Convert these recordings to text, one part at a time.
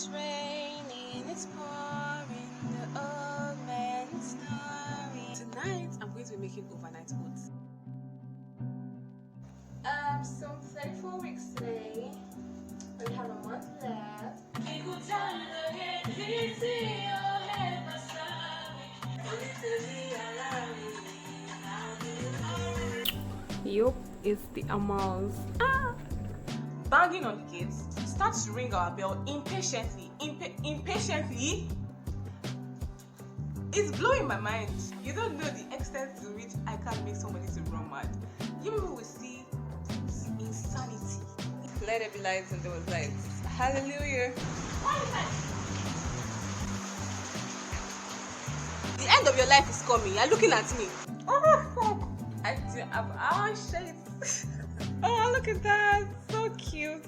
It's raining, it's pouring, the old man is snoring. Tonight, I'm going to be making overnight oats. So 34 weeks today. We have a month left. Yup, it's the Amals. Banging on the gates, starts to ring our bell impatiently. Impatiently. It's blowing my mind. You don't know the extent to which I can make somebody to run mad. You people will see insanity. Let there be lights and there was lights. Hallelujah. The end of your life is coming. You're looking at me. Oh, I do have our shades. Oh, look at that. So cute.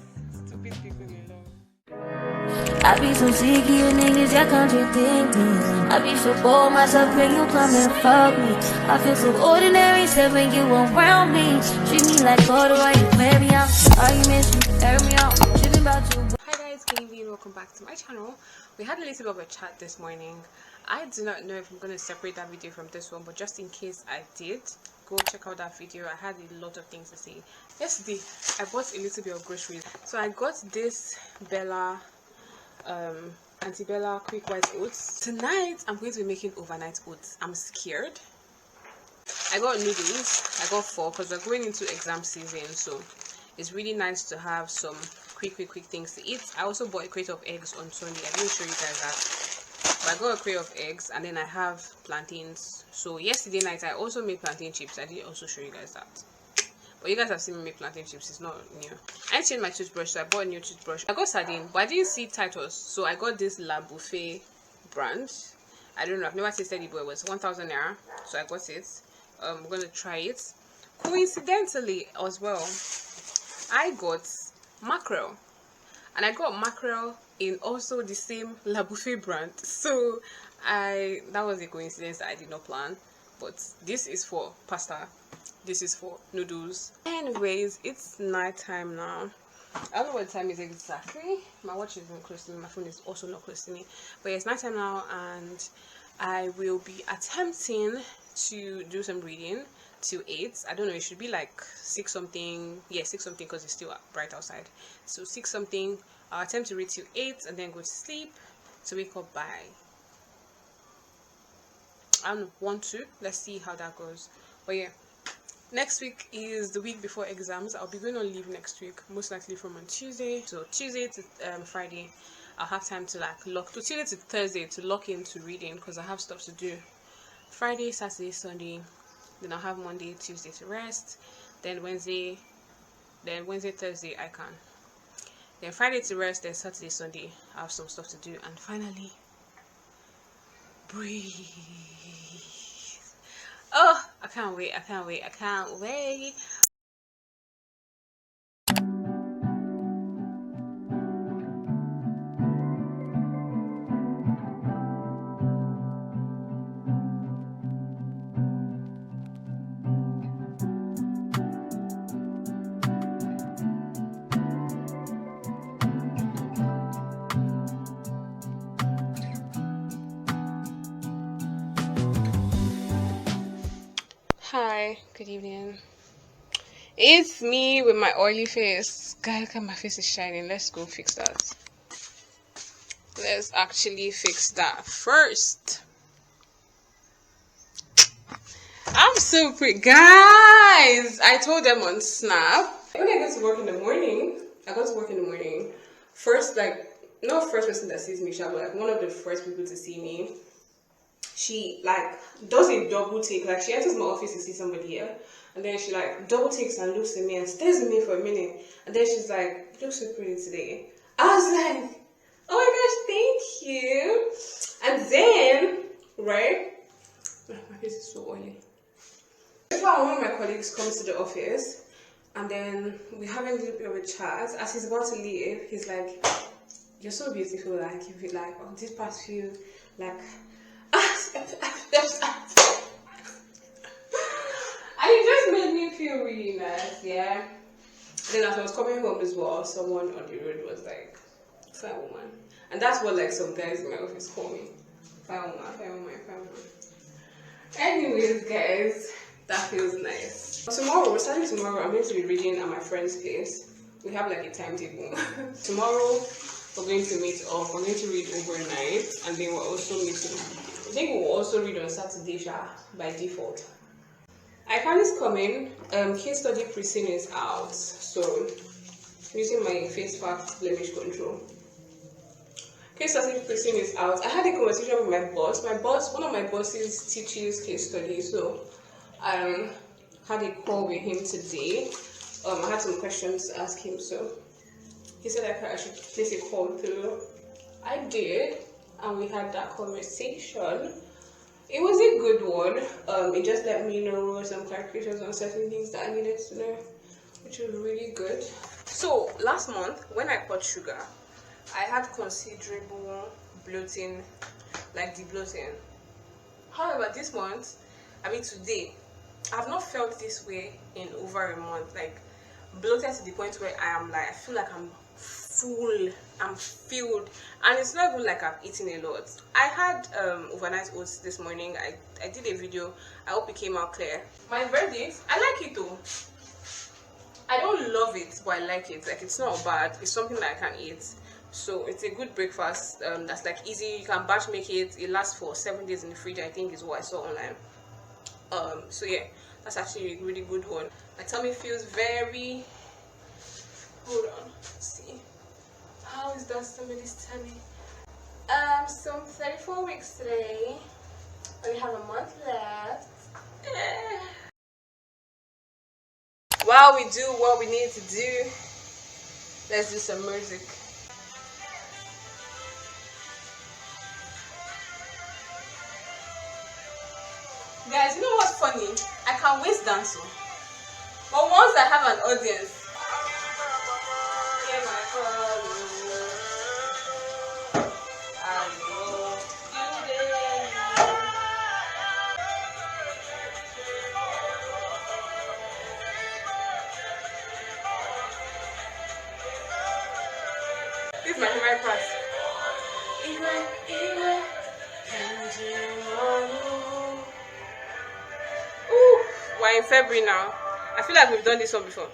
Stupid people you love. I be so sick of you niggas, y'all contradict me. I be so bold myself when you come and fuck me. I feel so ordinary except when you around me. Treat me like water while you play me out. Arguments, you air me out. Tripping about you. Hi guys, good evening, welcome back to my channel. We had a little bit of a chat this morning. I do not know if I'm going to separate that video from this one, but just in case I did, go check out that video. I had a lot of things to say. Yesterday I bought a little bit of groceries. So I got this Bella Antibella quick white oats. Tonight I'm going to be making overnight oats. I'm scared. I got noodles. I got 4 because we're going into exam season, so it's really nice to have some quick things to eat. I also bought a crate of eggs on Sunday. I didn't show you guys that. But I got a crate of eggs, and then I have plantains. So yesterday night I also made plantain chips. I didn't also show you guys that. But you guys have seen me make plantain chips. It's not new. I changed my toothbrush, so I bought a new toothbrush. I got sardine, but I didn't see Titus, so I got this La Buffet brand. I don't know, I've never tasted it, but it was 1,000 naira, so I got it. I'm gonna try it. Coincidentally as well, I got mackerel, and I got mackerel in also the same La Buffet brand. So that was a coincidence that I did not plan. But this is for pasta, this is for noodles. Anyways, it's night time now. I don't know what the time is exactly. My watch is not close to me, my phone is also not close to me, but it's night time now, and I will be attempting to do some reading till 8. I don't know, it should be like 6 something. Yeah, 6 something, because it's still bright outside. So 6 something. I'll attempt to read till 8 and then go to sleep to wake up by I don't want to. Let's see how that goes. But yeah, next week is the week before exams. I'll be going on leave next week, most likely from on Tuesday. So Tuesday to Friday, I'll have time to Tuesday to Thursday to lock into reading, because I have stuff to do. Friday, Saturday, Sunday, then I'll have Monday, Tuesday to rest. Then Wednesday, Thursday, ICAN. Then Friday to rest. Then Saturday, Sunday, I have some stuff to do. And finally, breathe. Oh, I can't wait. Hi, good evening. It's me with my oily face. Guys, look at my face is shining. Let's go fix that. Let's actually fix that first. I'm so pretty. Guys, I told them on Snap. When I go to work in the morning, first, not first person that sees me, but one of the first people to see me, she does a double take. She enters my office to see somebody here, and then she double takes and looks at me and stares at me for a minute, and then she's like, "You look so pretty today." I was like, "Oh my gosh, thank you." And then, right, my face is so oily. One of my colleagues comes to the office, and then we have a little bit of a chat. As he's about to leave, he's like, "You're so beautiful, you've been on this past few, and it just made me feel really nice, yeah." Then as I was coming home as well, someone on the road was like, fine woman. And that's what like some guys in my office call me. Fine woman, fine woman, fine woman. Anyways, guys, that feels nice. Tomorrow, starting tomorrow, I'm going to be reading at my friend's place. We have like a timetable. Tomorrow, we're going to meet up. We're going to read overnight, and then we're also meeting. I think we'll also read on Saturday, by default. ICAN is coming. Case study pricing is out. So, using my face fact blemish control. Case study pricing is out. I had a conversation with my boss. One of my bosses teaches case study, so I had a call with him today. I had some questions to ask him, so he said I should place a call through. I did, and we had that conversation. It was a good one. It just let me know some clarifications on certain things that I needed to know, which was really good. So last month, when I cut sugar, I had considerable bloating, like bloating. However, this month, today, I've not felt this way in over a month. Like bloated to the point where I feel like I'm full, I'm filled, and it's not even like I've eaten a lot. I had overnight oats this morning. I did a video. I hope it came out clear. My verdict, I like it though. I don't love it, but I like it. Like, it's not bad. It's something that I can eat. So it's a good breakfast. That's like easy. You can batch make it. It lasts for 7 days in the fridge, I think, is what I saw online. So yeah, that's actually a really good one. My tummy feels very, hold on, let's see, how is that somebody's tummy? So I'm 34 weeks today. We have a month left. While we do what we need to do, let's do some music. Guys, you know what's funny? I can waist dance, but once I have an audience, this is my favorite part. Ooh, we're in February now. I feel like we've done this one before.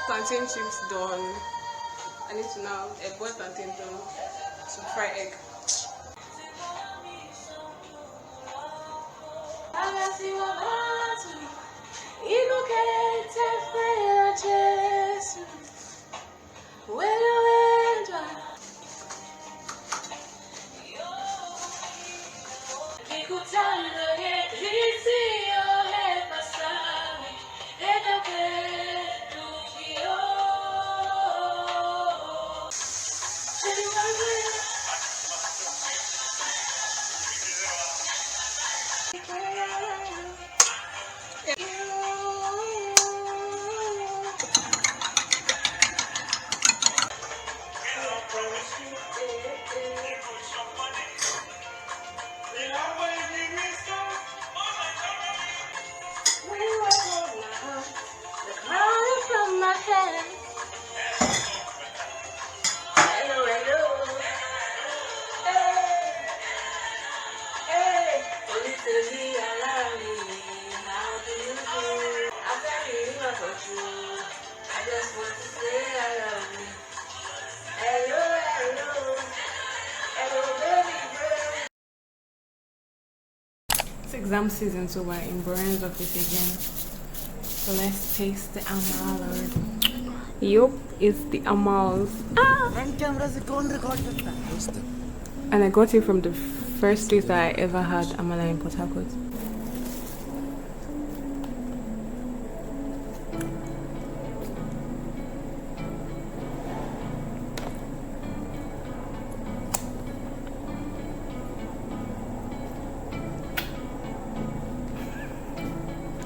Plantain chips done. I need to now boil plantain done to fry egg. exam season, so we're in Brian's office again. So let's taste the amal. Yup, it's the amals. And I got it from the first place that I ever had amala in Port Harcourt.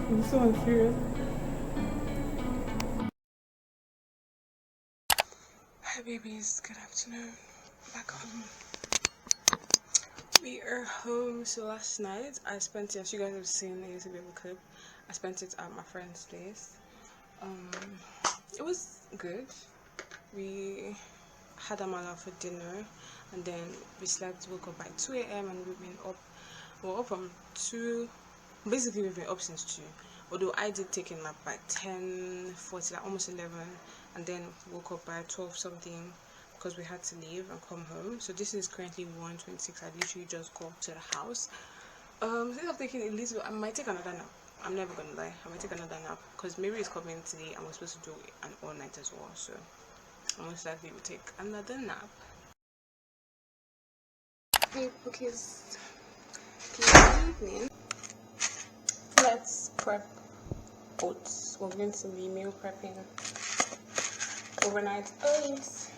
I'm so unserious. Hi babies, good afternoon. Back home. We are home. So last night I spent it, as you guys have seen a little bit of a clip, I spent it at my friend's place. It was good. We had amala for dinner and then we slept, woke up by 2 a.m. and we've been up. We're up from 2. Basically we've been up since 2. Although I did take a nap by 10:40, like almost 11, and then woke up by 12 something because we had to leave and come home. So this is currently 1:26. I literally just got to the house. Instead of taking a little, I might take another nap. I'm never gonna lie, I might take another nap because Mary is coming today and we're supposed to do an all night as well. So most likely we'll take another nap. Hey cookies, good evening. Let's prep oats. We're going to be meal prepping overnight oats.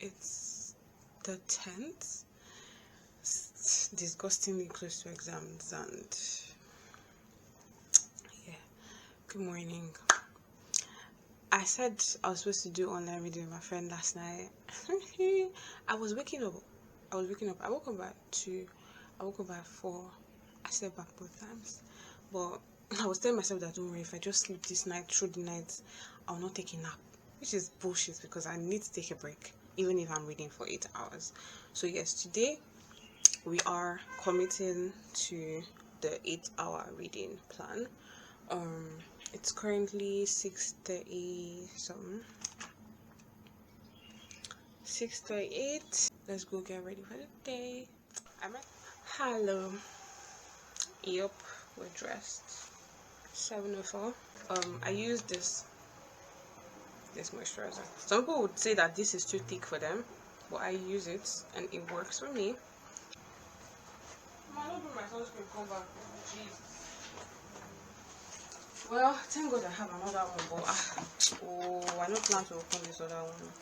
It's the 10th. It's disgustingly close to exams and yeah. Good morning. I said I was supposed to do online reading with my friend last night. I was waking up. I woke up at 2. I woke up at 4. I slept back both times. But I was telling myself that don't worry, if I just sleep this night through the night, I'll not take a nap. Which is bullshit because I need to take a break, even if I'm reading for 8 hours. So yes, today we are committing to the 8-hour reading plan. It's currently 6:30 something. 6:38. Let's go get ready for the day. Hello. Yup, we're dressed. 7:04. I use this moisturizer. Some people would say that this is too thick for them, but I use it and it works for me. I don't do my sunscreen cover. Jeez. Well, thank God I have another one, but I don't plan to open this other one.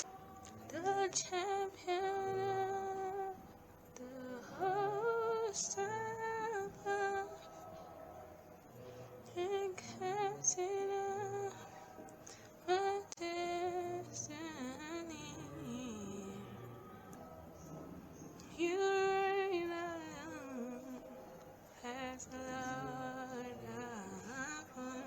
The champion, the host of and consider my destiny. You reign alone as Lord of all.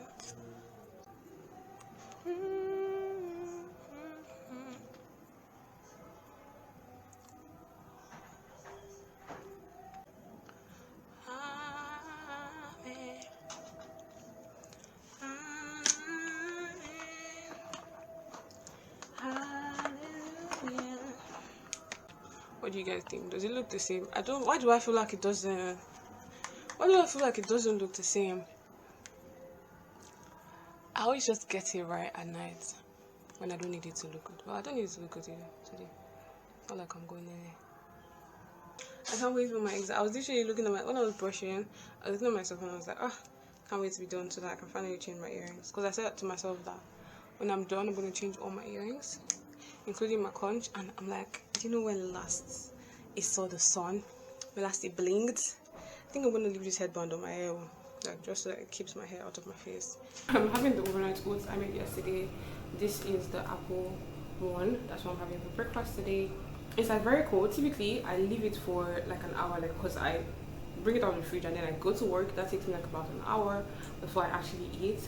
What do you guys think? Does it look the same? Why do I feel like it doesn't? Why do I feel like it doesn't look the same? I always just get it right at night when I don't need it to look good. Well, I don't need it to look good today. Not like I'm going anywhere. I can't wait for my exam. I was literally looking at when I was brushing, I was looking at myself and I was like, can't wait to be done so that I can finally change my earrings. Because I said to myself that When I'm done, I'm going to change all my earrings, including my conch. And I'm like, do you know when last it saw the sun? When last it blinked? I think I'm going to leave this headband on my hair, like just so that it keeps my hair out of my face. I'm having the overnight oats I made yesterday. This is the apple one. That's what I'm having for breakfast today. It's like very cold. Typically, I leave it for like an hour, like because I bring it out of the fridge and then I go to work. That takes me like about an hour before I actually eat,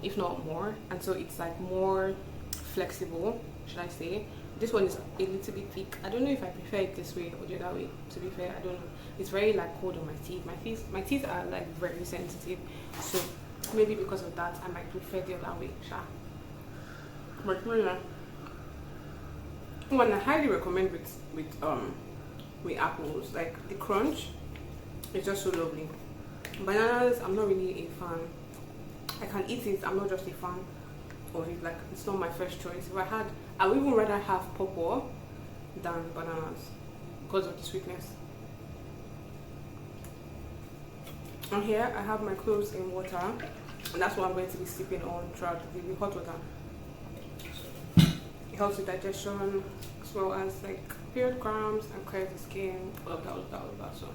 if not more. And so it's like more flexible, should I say. This one is a little bit thick. I don't know if I prefer it this way or the other way, to be fair. I don't know. It's very like cold on my teeth. My teeth are like very sensitive, so maybe because of that I might prefer the other way. But yeah, one I highly recommend with apples, like the crunch is just so lovely. Bananas, I'm not really a fan. I can eat it, I'm not just a fan of it. Like, it's not my first choice. I would even rather have pawpaw than bananas because of the sweetness. And here I have my clothes in water, and that's what I'm going to be sipping on throughout the day, hot water. It helps with digestion as well as like period cramps and clears the skin, all of that. So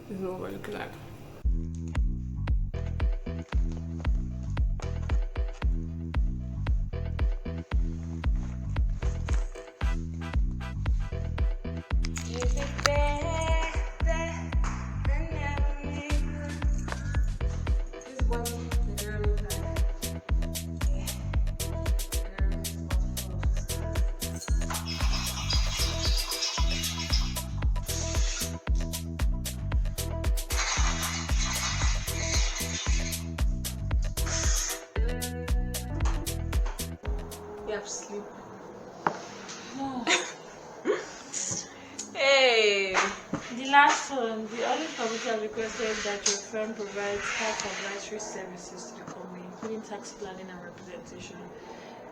this is what we're looking at. Sleep. Hey! The last one, the audit committee have requested that your firm provides tax advisory services to the company, including tax planning and representation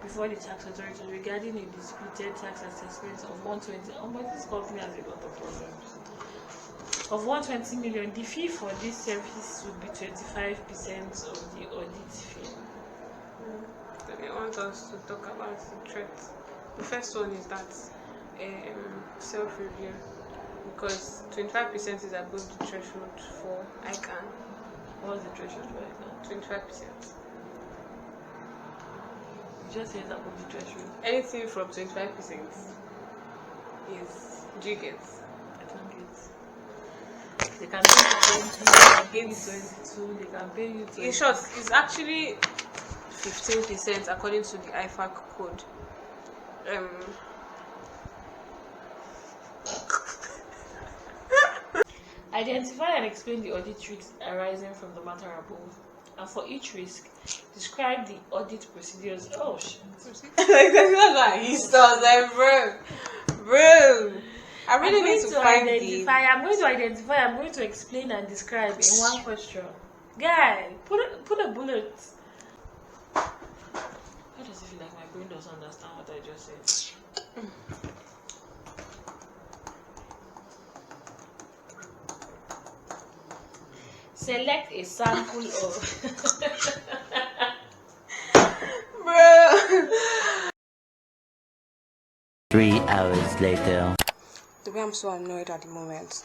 before the tax authority regarding a disputed tax assessment of 120. But this company has a lot of problems. Of 120 million, the fee for this service would be 25% of the audit fee. They want us to talk about the threats. The first one is that self-review, because 25% is above the threshold for ICAN. What's the threshold for ICAN? 25%. You just said above the threshold. Anything from 25% is, do you get? I don't get. They can pay you 20, they can pay you 22, they can pay you 20. In short, it's actually 15% according to the IFAC code. Identify and explain the audit risks arising from the matter above, and for each risk, describe the audit procedures. Oh shit! Like that's not what he saw. Like, bro. I really need to find identify. I'm going to identify. I'm going to explain and describe in one question. Guy, put a bullet. How does it feel like my brain doesn't understand what I just said? Select a sample of Bro. 3 hours later. The way I'm so annoyed at the moment.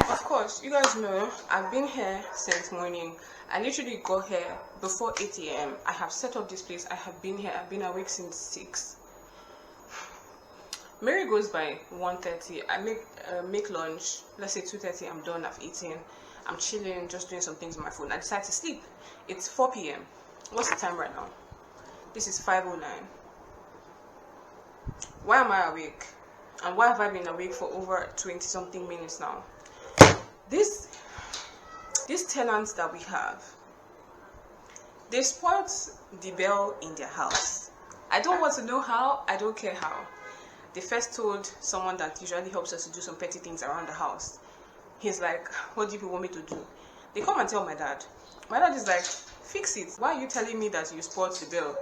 Of course, you guys know I've been here since morning. I literally got here before 8 a.m. I have set up this place. I have been here. I've been awake since 6. Mary goes by 1:30. I make lunch. Let's say 2:30. I'm done. I've eaten. I'm chilling, just doing some things on my phone. I decide to sleep. It's 4 p.m. What's the time right now? This is 5:09. Why am I awake? And why have I been awake for over 20 something minutes now? These tenants that we have, they spot the bell in their house. I don't want to know how. I don't care how. They first told someone that usually helps us to do some petty things around the house. He's like, what do you want me to do? They come and tell my dad. My dad is like, fix it. Why are you telling me that you spot the bell?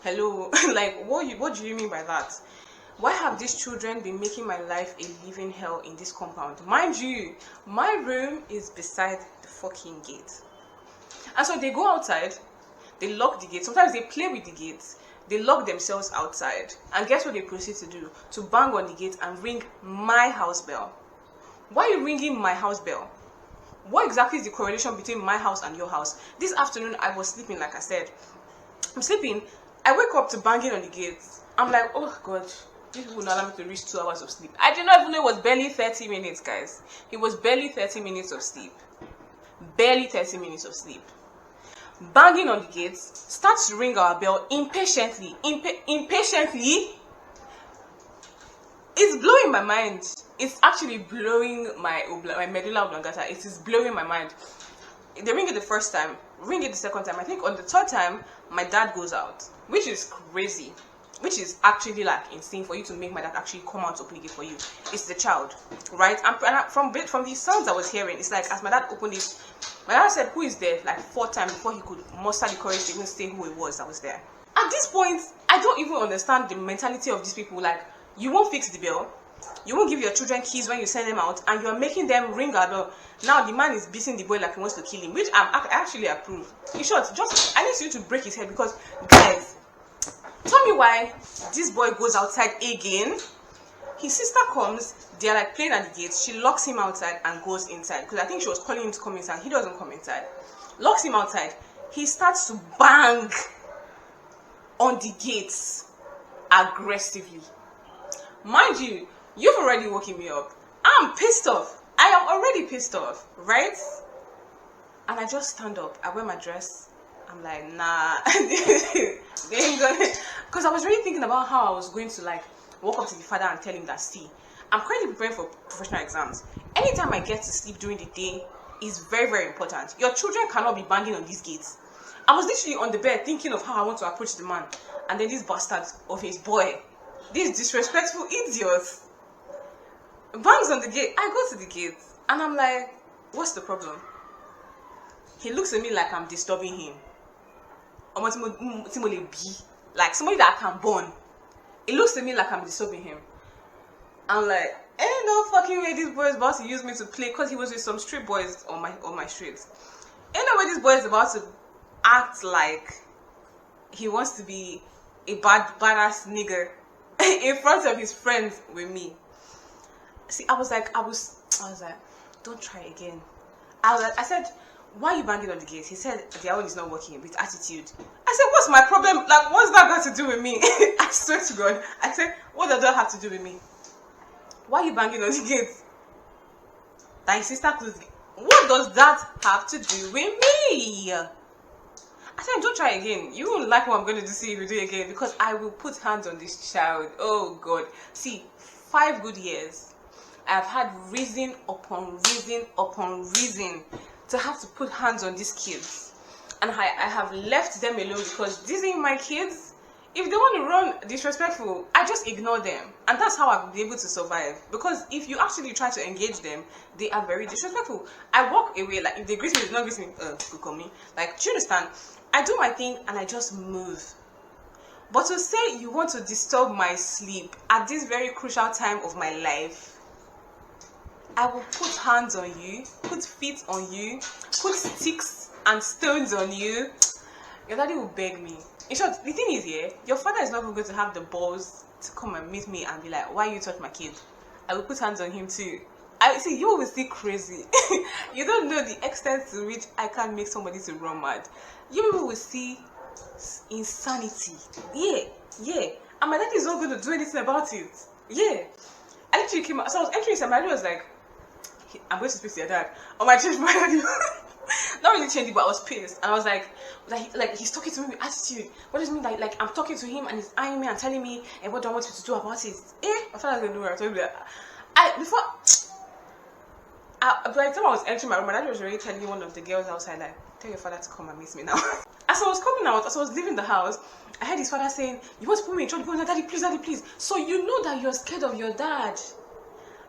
Hello? Like, what do you mean by that? Why have these children been making my life a living hell in this compound? Mind you, my room is beside the fucking gate. And so they go outside, they lock the gate. Sometimes they play with the gates. They lock themselves outside. And guess what they proceed to do? To bang on the gate and ring my house bell. Why are you ringing my house bell? What exactly is the correlation between my house and your house? This afternoon, I was sleeping, like I said. I'm sleeping. I wake up to banging on the gate. I'm like, oh God, these people will not allow me to reach 2 hours of sleep. I did not even know it was barely 30 minutes, guys. It was barely 30 minutes of sleep. Barely 30 minutes of sleep. Banging on the gate, starts to ring our bell impatiently. Impatiently. It's blowing my mind. It's actually blowing my medulla oblongata. It is blowing my mind. They ring it the first time, ring it the second time. I think on the third time, my dad goes out, which is crazy. Which is actually like insane for you to make my dad actually come out to open the gate for you. It's the child, right? And from the sounds I was hearing, it's like as my dad opened it, my dad said, "Who is there?" Like 4 times before he could muster the courage to even say who it was that was there. At this point, I don't even understand the mentality of these people. Like, you won't fix the bell, you won't give your children keys when you send them out, and you're making them ring our bell. Now the man is beating the boy like he wants to kill him, which I actually approve. In short, just I need you to break his head because, guys, tell me why this boy goes outside again. His sister comes, they're like playing at the gate. She locks him outside and goes inside because I think she was calling him to come inside. He doesn't come inside. Locks him outside. He starts to bang on the gates aggressively. Mind you, you've already woken me up. I'm pissed off. I am already pissed off, right? And I just stand up. I wear my dress. I'm like, nah, they ain't gonna. Because I was really thinking about how I was going to like walk up to the father and tell him that, see, I'm currently preparing for professional exams. Anytime I get to sleep during the day is very, very important. Your children cannot be banging on these gates. I was literally on the bed thinking of how I want to approach the man, and then this bastard of his boy, this disrespectful idiot, bangs on the gate. I go to the gate and I'm like, what's the problem? He looks at me like I'm disturbing him. Like somebody that can burn. It looks at me like I'm disturbing him. I'm like, ain't no fucking way this boy is about to use me to play, because he was with some street boys on my streets. Ain't no way this boy is about to act like he wants to be a badass nigger in front of his friends with me. See, I was like, don't try again. I said, why are you banging on the gate? He said, their own is not working with attitude. I said, what's my problem? Like, what's that got to do with me? I swear to God. I said, what does that have to do with me? Why are you banging on the gate? That his sister closed the gate. What does that have to do with me? I said, don't try again. You won't like what I'm going to do if you do it again, because I will put hands on this child. Oh God. See, 5 good years. I've had reason upon reason upon reason to have to put hands on these kids, and I have left them alone because these ain't my kids. If they want to run disrespectful, I just ignore them, and that's how I've been able to survive. Because if you actually try to engage them, they are very disrespectful. I walk away. Like, if they greet me, they don't greet me, good call me. Like, do you understand? I do my thing and I just move. But to say you want to disturb my sleep at this very crucial time of my life, I will put hands on you, put feet on you, put sticks and stones on you. Your daddy will beg me. In short, the thing is, yeah, your father is not even going to have the balls to come and meet me and be like, why you touch my kid? I will put hands on him too. I see, you will see crazy. You don't know the extent to which I can make somebody to run mad. You people will see insanity. Yeah. And my daddy is not going to do anything about it. Yeah. I literally came out. So I was entering, and my daddy was like, I'm going to speak to your dad. Oh, I changed my daddy. Not really changed it, but I was pissed. And I was like he's talking to me with attitude. What does it mean? Like I'm talking to him and he's eyeing me and telling me, and what do I want you to do about it? I felt like I knew where I told him that. By the time I was entering my room, my dad was already telling one of the girls outside, like, tell your father to come and meet me now. As I was coming out, as I was leaving the house, I heard his father saying, you want to put me in trouble? Daddy, please. So you know that you're scared of your dad,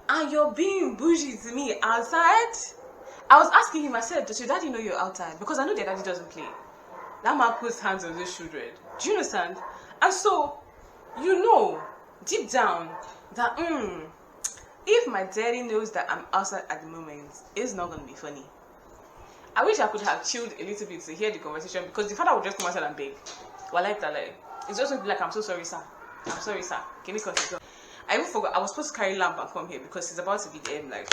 and you're being bougie to me outside? I was asking him, I said, does your daddy know you're outside? Because I know their daddy doesn't play. That man puts hands on those children. Do you understand? And so, you know deep down that if my daddy knows that I'm outside at the moment, it's not gonna be funny. I wish I could have chilled a little bit to hear the conversation, because the father would just come outside and beg. Well, like that, like it's just like, I'm so sorry, sir. I'm sorry, sir. Can you consider? I even forgot I was supposed to carry lamp and come here because it's about to be the end. Like,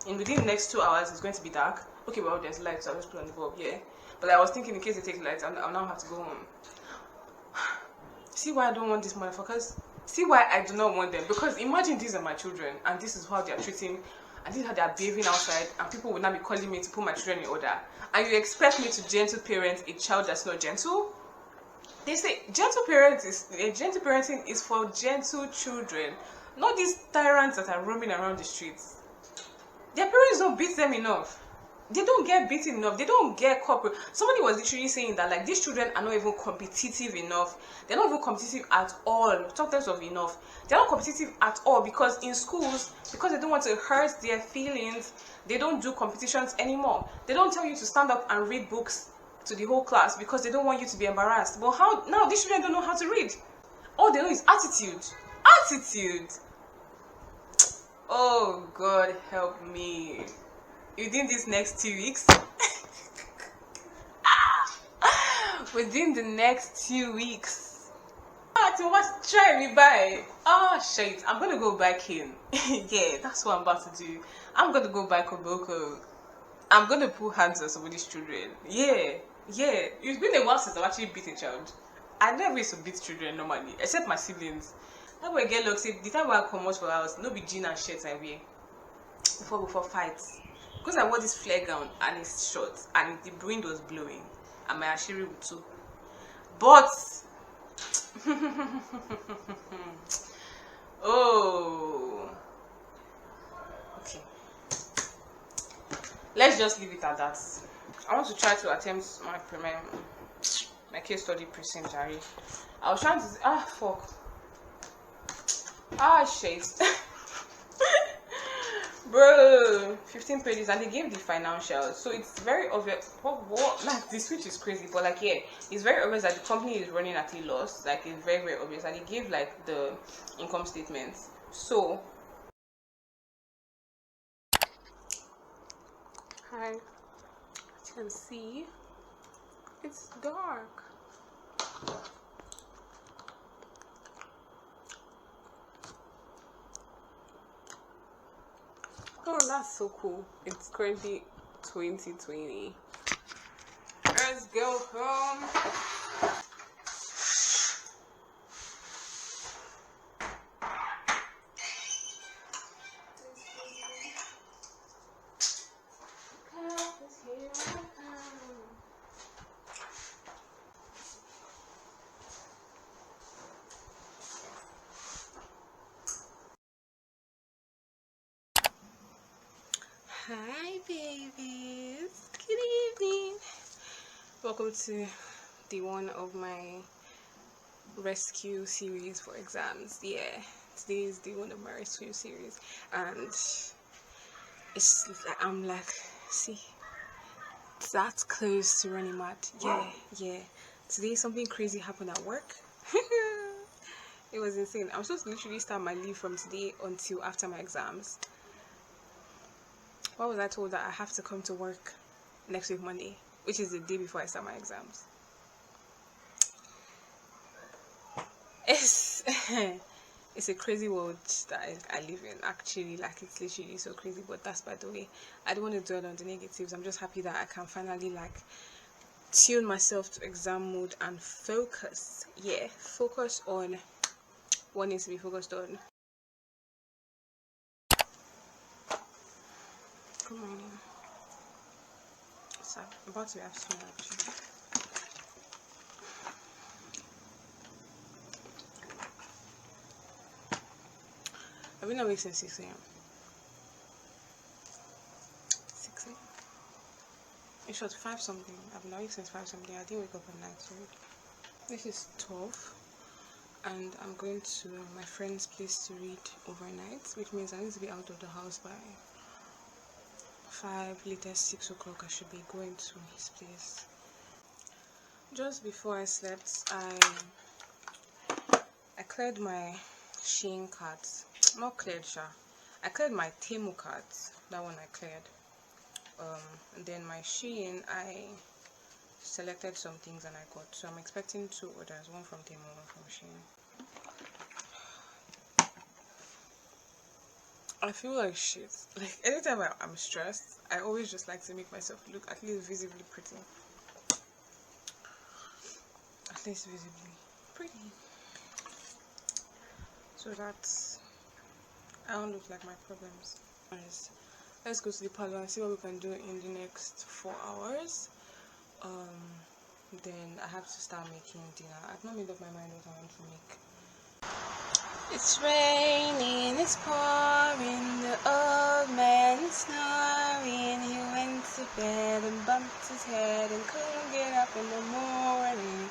in within the next 2 hours, it's going to be dark. Okay, well, there's light, so I'll just put on the bulb. Yeah, but I was thinking in case they take lights, I'll now have to go home. See why I don't want these motherfuckers? See why I do not want them? Because imagine these are my children, and this is how they are treating, and this is how they are behaving outside, and people will now be calling me to put my children in order. And you expect me to gentle parent a child that's not gentle? They say gentle parenting is for gentle children, not these tyrants that are roaming around the streets. Their parents don't beat them enough. They don't get beaten enough. They don't get corporate. Somebody was literally saying that, like, these children are not even competitive enough. They're not even competitive at all. Talk terms of enough. They're not competitive at all, because in schools, because they don't want to hurt their feelings, they don't do competitions anymore. They don't tell you to stand up and read books to the whole class because they don't want you to be embarrassed. But how now? These children don't know how to read. All they know is attitude. Attitude. Oh, God help me. Within these next 2 weeks, within the next 2 weeks, to what try me by? Oh shit, I'm gonna go back in. Yeah, that's what I'm about to do. I'm gonna go back Koboko. I'm gonna put hands on somebody's children. Yeah. It's been a while since I've actually beat a child. I never used to beat children normally, except my siblings. That way get lucky. The time when I come out for house, no be jean and shirts I wear. Before fights. Because I wore this flare gown and it's short and the wind was blowing and my ashiri would too. But oh, okay. Let's just leave it at that. I want to try to attempt my case study precinct, Jerry. I was trying to fuck. Shit. Bro, 15 pages, and they gave the financials, so it's very obvious. What? Like, this switch is crazy, but like, yeah, it's very obvious that the company is running at a loss. Like, it's very, very obvious, and they gave like the income statements. So, hi, as you can see, it's dark. Oh, that's so cool. It's currently 2020. Let's go home. Hi babies, good evening. Welcome to day 1 of my rescue series for exams. Yeah, today is day 1 of my rescue series, and it's like, I'm like, see, that's close to running mad. Yeah. Today something crazy happened at work. It was insane. I'm supposed to literally start my leave from today until after my exams. Why was I told that I have to come to work next week Monday, which is the day before I start my exams? It's a crazy world that I live in, actually. Like, it's literally so crazy, but that's by the way. I don't want to dwell on the negatives. I'm just happy that I can finally like tune myself to exam mode and focus. Yeah, focus on what needs to be focused on. Good morning. So I'm about to be afternoon actually. I've been awake since 6 a.m. 6 a.m. In short, 5 something. I've been awake since 5 something. I didn't wake up at night, so this is 12. And I'm going to my friend's place to read overnight, which means I need to be out of the house by 5, latest 6 o'clock. I should be going to his place. Just before I slept, I cleared my Shein cards. Not cleared, sha. I cleared my Temu cards. That one I cleared. And then my Shein, I selected some things and I got. So I'm expecting 2 orders. One from Temu, one from Shein. I feel like shit. Like anytime I'm stressed, I always just like to make myself look at least visibly pretty. At least visibly pretty. So that's, I don't look like my problems. Let's go to the parlor and see what we can do in the next 4 hours. Then I have to start making dinner. I've not made up my mind what I want to make. It's raining, it's pouring, the old man is snoring. He went to bed and bumped his head and couldn't get up in the morning.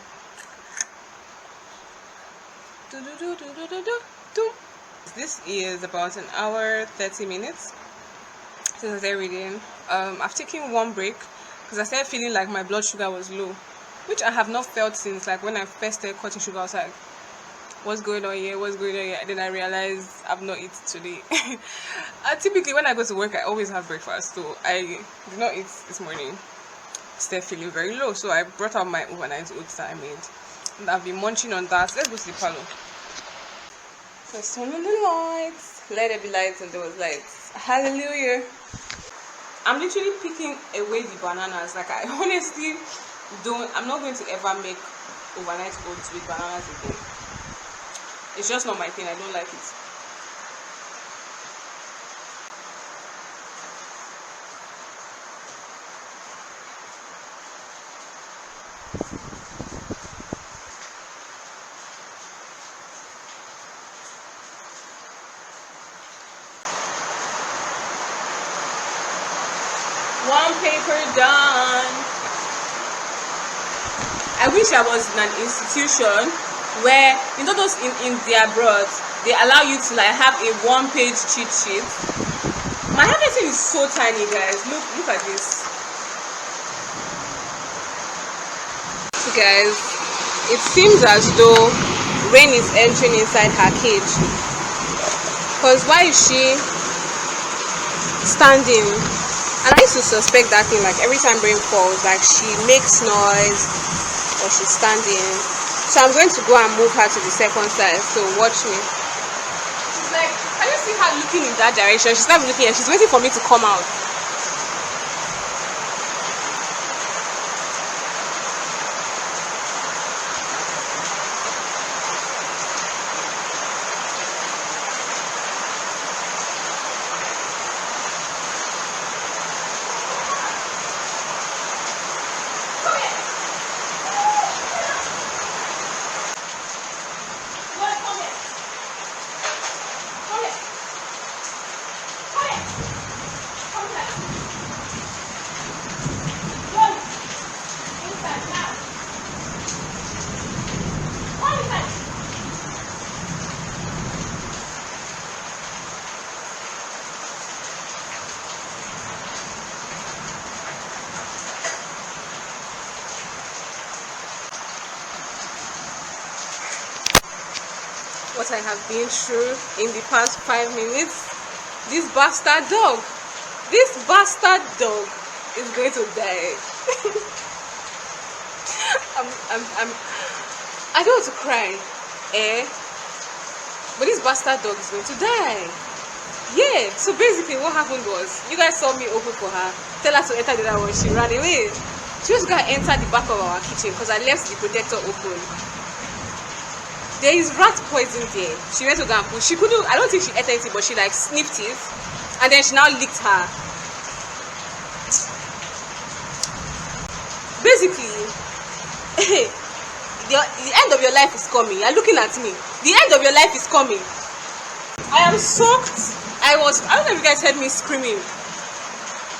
Do do do do do do do do. This is about an hour 30 minutes since I started reading. I've taken 1 break because I started feeling like my blood sugar was low, which I have not felt since like when I first started cutting sugar outside. What's going on here? What's going on here? And then I realized I've not eaten today. Typically when I go to work, I always have breakfast, so I did not eat this morning. Still feeling very low, so I brought out my overnight oats that I made, and I've been munching on that. Let's go to the parlor. First turn on the lights. Let there be lights, and there was lights. Hallelujah. I'm literally picking away the bananas. Like I honestly don't. I'm not going to ever make overnight oats with bananas again. It's just not my thing. I don't like it. One paper done. I wish I was in an institution where, you know, those in their abroad, they allow you to like have a 1-page cheat sheet. My handwriting is so tiny, guys. Look at this. So guys, it seems as though Rain is entering inside her cage. Because why is she standing? And I used to suspect that thing, like every time Rain falls, like she makes noise or she's standing. So I'm going to go and move her to the second side. So watch me. She's like, can you see her looking in that direction? She's not looking and she's waiting for me to come out. What I have been through in the past 5 minutes. This bastard dog is going to die. I don't want to cry, but this bastard dog is going to die. Yeah, so basically what happened was, you guys saw me open for her, tell her to enter the other one, she ran away. She was going to enter the back of our kitchen because I left the protector open. There is rat poison there. She went to go and put. She couldn't. I don't think she ate anything, but she like sniffed it, and then she now licked her. Basically, the end of your life is coming. You're looking at me. The end of your life is coming. I am soaked. I don't know if you guys heard me screaming.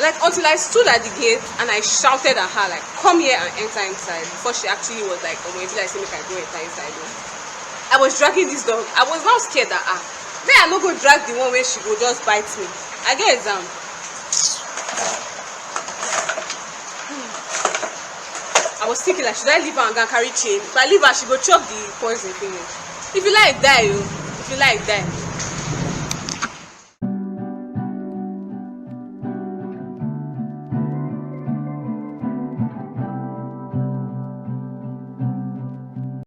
Like until I stood at the gate and I shouted at her like, "Come here and enter inside." Before she actually was like, "Oh, until I say make I go enter inside." I was dragging this dog. I was now scared that may I not go drag the one where she go just bite me. I get exam. I was thinking like, should I leave her and go and carry chain? If I leave her, she go chop the poison finish. If you like, die. you like then.